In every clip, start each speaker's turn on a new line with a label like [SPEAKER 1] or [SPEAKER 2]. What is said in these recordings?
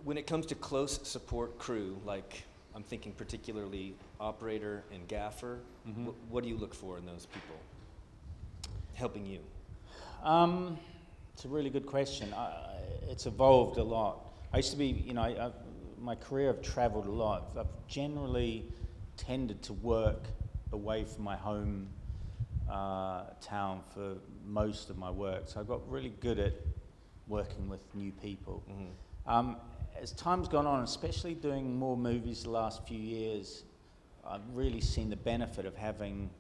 [SPEAKER 1] When it comes to close support crew, like I'm thinking particularly operator and gaffer, what do you look for in those people helping you?
[SPEAKER 2] It's a really good question. It's evolved a lot. I used to be, my career I've traveled a lot. I've generally tended to work away from my home town for most of my work. So I got really good at working with new people. As time's gone on, especially doing more movies the last few years, I've really seen the benefit of having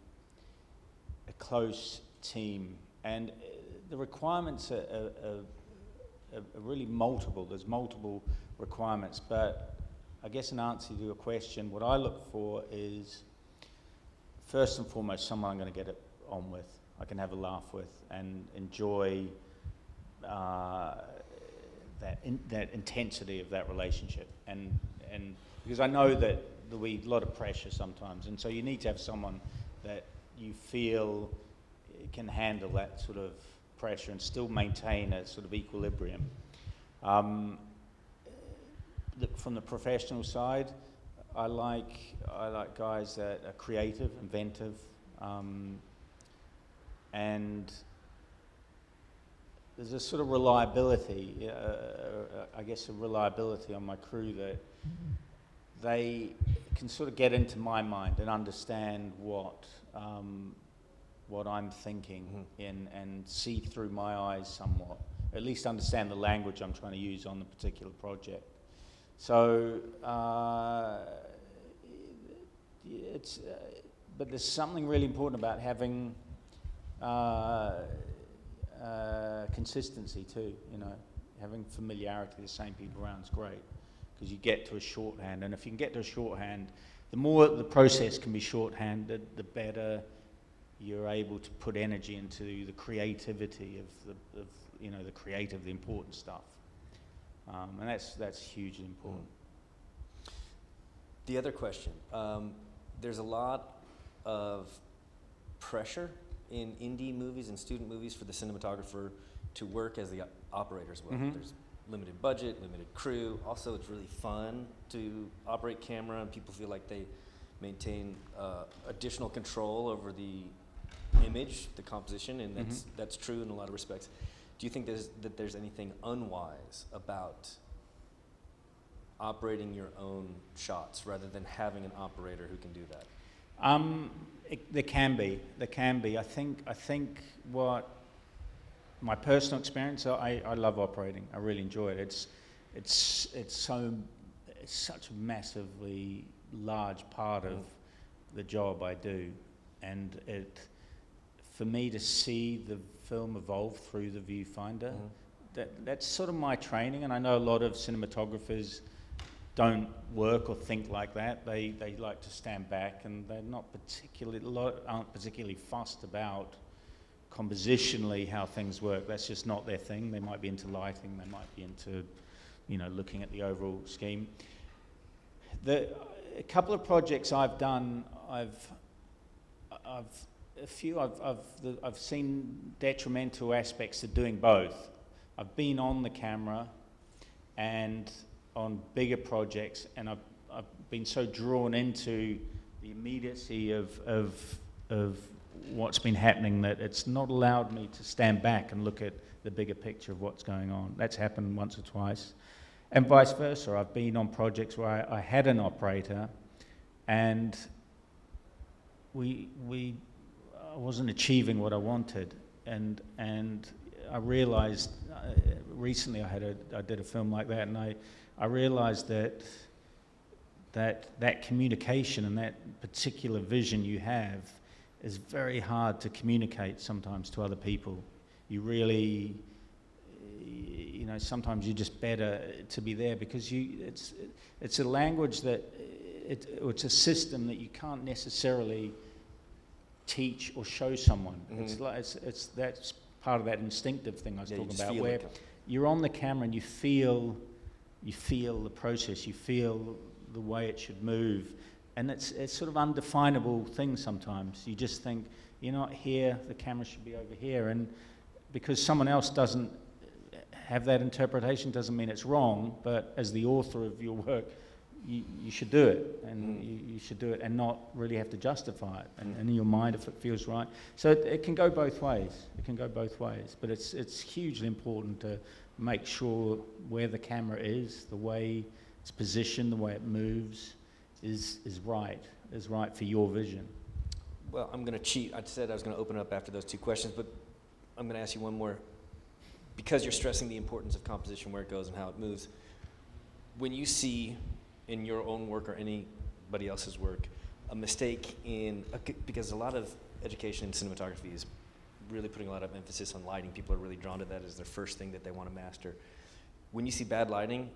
[SPEAKER 2] a close team. And the requirements are really multiple. There's multiple requirements, but I guess in answer to your question, what I look for is, first and foremost, someone I'm going to get it on with, I can have a laugh with, and enjoy that intensity of that relationship. And because I know that there'll be a lot of pressure sometimes, and so you need to have someone that you feel can handle that sort of pressure and still maintain a sort of equilibrium. From the professional side, I like guys that are creative, inventive, and there's a sort of reliability, I guess a reliability on my crew that they can sort of get into my mind and understand what I'm thinking and see through my eyes somewhat, at least understand the language I'm trying to use on the particular project. So but there's something really important about having consistency too. Having familiarity, the same people around is great, because you get to a shorthand, and if you can get to a shorthand, the more the process can be shorthanded, the better you're able to put energy into the creativity of the important stuff, and that's hugely important.
[SPEAKER 1] The other question, there's a lot of pressure in indie movies and student movies for the cinematographer to work as the operator as well. There's limited budget, limited crew. Also, it's really fun to operate camera, and people feel like they maintain additional control over the image, the composition, and that's true in a lot of respects. Do you think there's anything unwise about operating your own shots rather than having an operator who can do that?
[SPEAKER 2] There can be. I think what my personal experience, I love operating. I really enjoy it. It's such a massively large part of the job I do, and for me to see the film evolve through the viewfinder, that's sort of my training. And I know a lot of cinematographers don't work or think like that. They like to stand back, and they're aren't particularly fussed about compositionally how things work. That's just not their thing. They might be into lighting, they might be into looking at the overall scheme. A couple of projects I've done, I've seen detrimental aspects to doing both. I've been on the camera and on bigger projects, and I've been so drawn into the immediacy of what's been happening that it's not allowed me to stand back and look at the bigger picture of what's going on. That's happened once or twice. And vice versa. I've been on projects where I had an operator, and I wasn't achieving what I wanted, and I realized recently I did a film like that, and I realized that communication and that particular vision you have is very hard to communicate sometimes to other people. You really, sometimes you're just better to be there, because it's a language that it's a system that you can't necessarily teach or show someone. It's that's part of that instinctive thing I was talking about, where you're on the camera and you feel the process, you feel the way it should move, and it's sort of undefinable thing sometimes. You just think, you're not here, the camera should be over here, and because someone else doesn't have that interpretation doesn't mean it's wrong, but as the author of your work, you should do it, and you should do it and not really have to justify it, and in your mind if it feels right. So it can go both ways. It can go both ways, but it's hugely important to make sure where the camera is, the way it's positioned, the way it moves, is right for your vision.
[SPEAKER 1] Well, I'm going to cheat. I said I was going to open up after those two questions, but I'm going to ask you one more. Because you're stressing the importance of composition, where it goes and how it moves, when you see in your own work or anybody else's work a mistake because a lot of education in cinematography is really putting a lot of emphasis on lighting. People are really drawn to that as their first thing that they want to master. When you see bad lighting,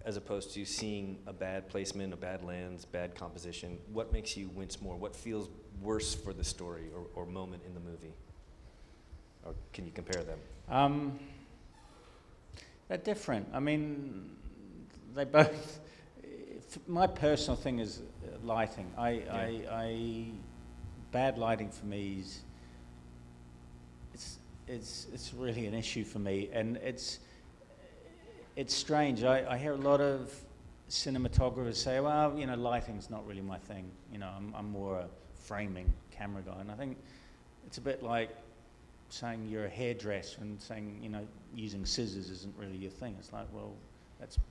[SPEAKER 1] as opposed to seeing a bad placement, a bad lens, bad composition, what makes you wince more? What feels worse for the story or moment in the movie? Or can you compare them?
[SPEAKER 2] They're different. I mean, they both. My personal thing is lighting. Bad lighting for me is it's really an issue for me, and it's strange. I hear a lot of cinematographers say, well, lighting's not really my thing. I'm more a framing camera guy, and I think it's a bit like saying you're a hairdresser and saying, using scissors isn't really your thing. It's like, well,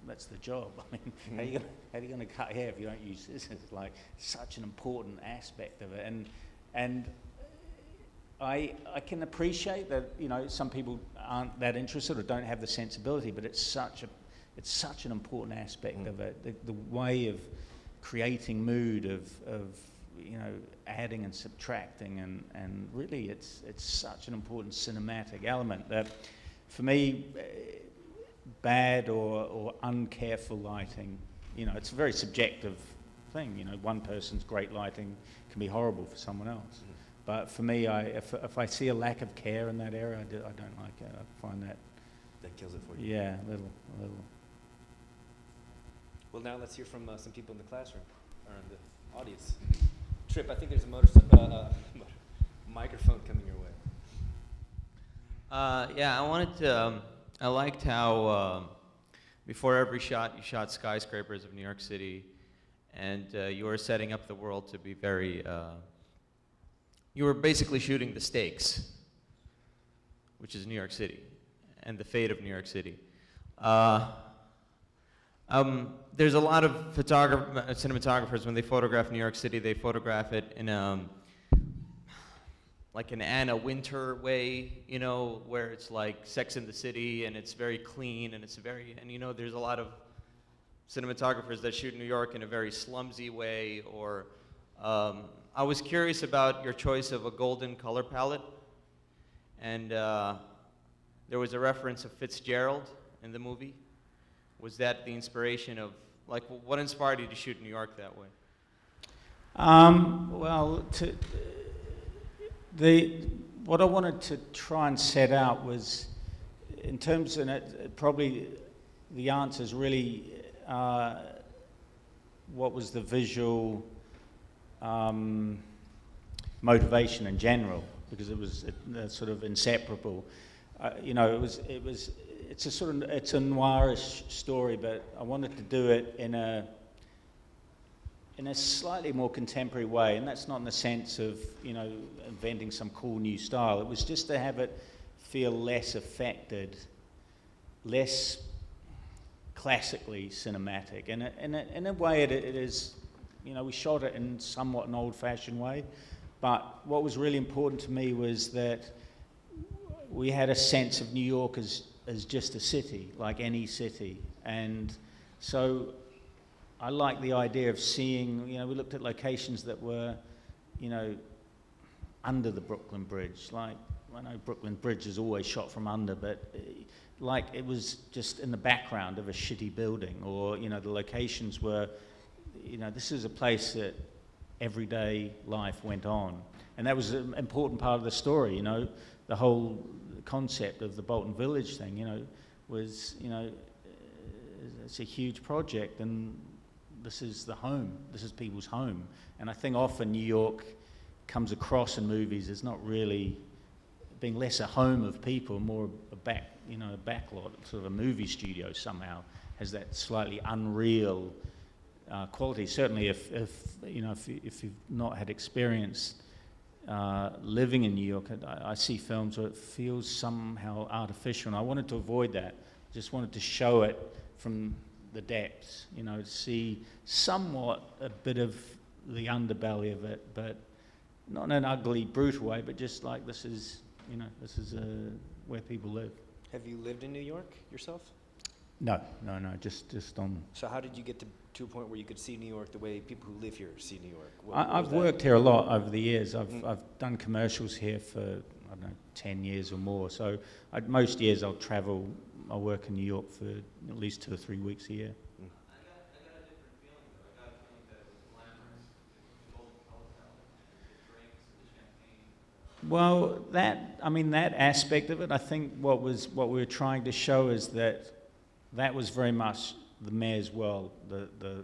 [SPEAKER 2] that's the job. I mean, how are you going to cut hair if you don't use scissors? It's like such an important aspect of it, and I can appreciate that some people aren't that interested or don't have the sensibility, but it's such an important aspect of it. The way of creating mood, of adding and subtracting, and really it's such an important cinematic element that for me, bad or uncareful lighting, it's a very subjective thing. One person's great lighting can be horrible for someone else. But for me, if I see a lack of care in that area, I don't like it. I find that
[SPEAKER 1] kills it for you.
[SPEAKER 2] Yeah, a little.
[SPEAKER 1] Well, now let's hear from some people in the classroom or in the audience. Trip, I think there's a microphone coming your way.
[SPEAKER 3] Yeah, I wanted to. I liked how before every shot you shot skyscrapers of New York City, and you were setting up the world to be very. You were basically shooting the stakes, which is New York City, and the fate of New York City. There's a lot of cinematographers, when they photograph New York City, they photograph it in like an Anna Wintour way, where it's like Sex in the City, and it's very clean, and there's a lot of cinematographers that shoot New York in a very slumsy way, or I was curious about your choice of a golden color palette, and there was a reference of Fitzgerald in the movie. Was that the inspiration of, what inspired you to shoot New York that way?
[SPEAKER 2] What I wanted to try and set out was, in terms, and probably the answer is really what was the visual motivation in general, because it was sort of inseparable. It's a noirish story, but I wanted to do it in a slightly more contemporary way, and that's not in the sense of inventing some cool new style. It was just to have it feel less affected, less classically cinematic, and in a way it is. We shot it in somewhat an old-fashioned way, but what was really important to me was that we had a sense of New York as just a city, like any city. And so I like the idea of seeing, we looked at locations that were, under the Brooklyn Bridge. Like, I know Brooklyn Bridge is always shot from under, but like it was just in the background of a shitty building, or, the locations were, this is a place that everyday life went on. And that was an important part of the story, the whole concept of the Bolton Village thing, was, it's a huge project, and this is the home, this is people's home. And I think often New York comes across in movies as not really being less a home of people, more a backlot, sort of a movie studio somehow, has that slightly unreal quality. Certainly, if you've not had experience living in New York, I see films where it feels somehow artificial, and I wanted to avoid that. Just wanted to show it from the depths, to see somewhat a bit of the underbelly of it, but not in an ugly, brutal way, but just like this is where people live.
[SPEAKER 1] Have you lived in New York yourself?
[SPEAKER 2] No, just on.
[SPEAKER 1] So how did you get to a point where you could see New York the way people who live here see New York?
[SPEAKER 2] I've worked here a lot over the years. I've done commercials here for, I don't know, 10 years or more. So most years I'll travel, I'll work in New York for at least 2 or 3 weeks a year.
[SPEAKER 3] I got a different feeling though. I got a feeling that it was glamorous. The golden hotel, the drinks, the champagne.
[SPEAKER 2] Well, that aspect of it, I think what we were trying to show is that was very much the mayor's world, the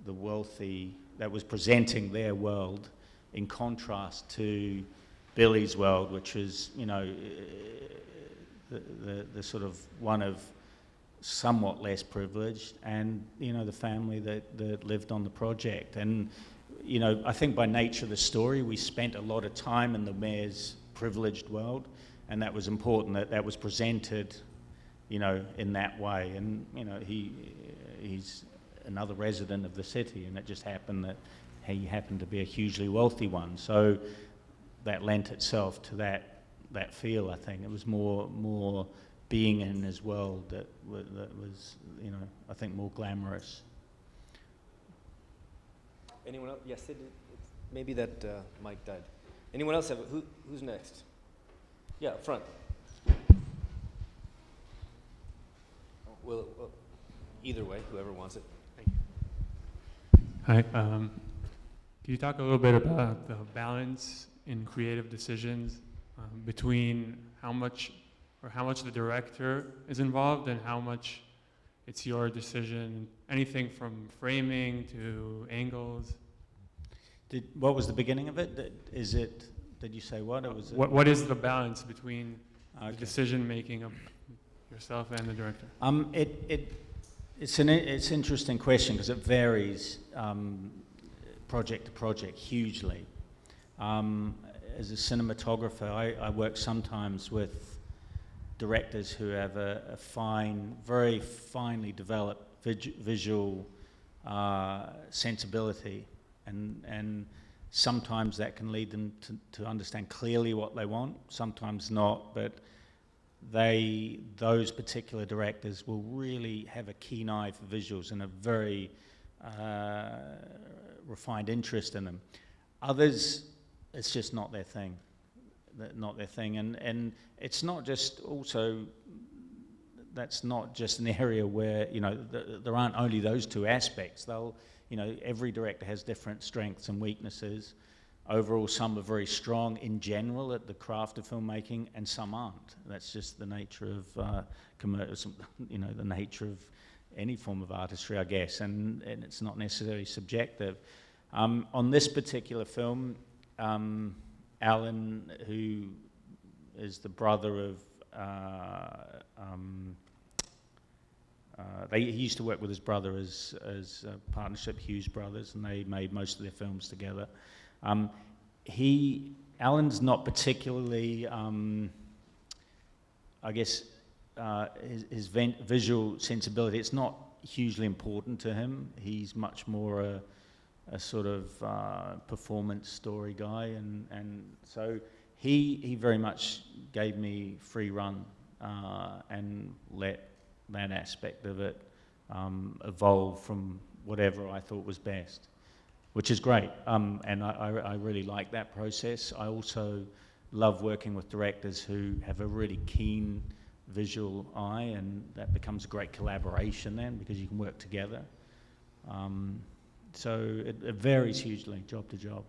[SPEAKER 2] wealthy, that was presenting their world in contrast to Billy's world, which is, the sort of one of somewhat less privileged, and, the family that lived on the project. And, I think by nature of the story, we spent a lot of time in the mayor's privileged world, and that was important that was presented in that way. And, he's another resident of the city, and it just happened that he happened to be a hugely wealthy one. So that lent itself to that feel, I think. It was more being in his world that was, I think more glamorous.
[SPEAKER 1] Anyone else? Yes, maybe that mic died. Anyone else have who's next? Yeah, up front. Well, either way, whoever wants it.
[SPEAKER 4] Thank you. Hi. Can you talk a little bit about the balance in creative decisions between how much the director is involved and how much it's your decision? Anything from framing to angles.
[SPEAKER 2] What was the beginning of it? Did you say what?
[SPEAKER 4] What is the balance between the decision making of yourself and the director? It's
[SPEAKER 2] an interesting question because it varies project to project hugely. As a cinematographer, I work sometimes with directors who have a very finely developed visual sensibility, and sometimes that can lead them to understand clearly what they want, sometimes not, but those particular directors will really have a keen eye for visuals and a very refined interest in them. Others, it's just not their thing. And it's not just also, that's not just an area where, there aren't only those two aspects. Every director has different strengths and weaknesses. Overall, some are very strong in general at the craft of filmmaking, and some aren't. That's just the nature of the nature of any form of artistry, I guess, and it's not necessarily subjective. On this particular film, Alan, who is the brother of, he used to work with his brother as a partnership, Hughes Brothers, and they made most of their films together. Alan's not particularly, I guess, his visual sensibility, it's not hugely important to him. He's much more a sort of performance story guy, and so he very much gave me free run and let that aspect of it evolve from whatever I thought was best, which is great, and I really like that process. I also love working with directors who have a really keen visual eye, and that becomes a great collaboration then because you can work together. So it varies hugely, job to job.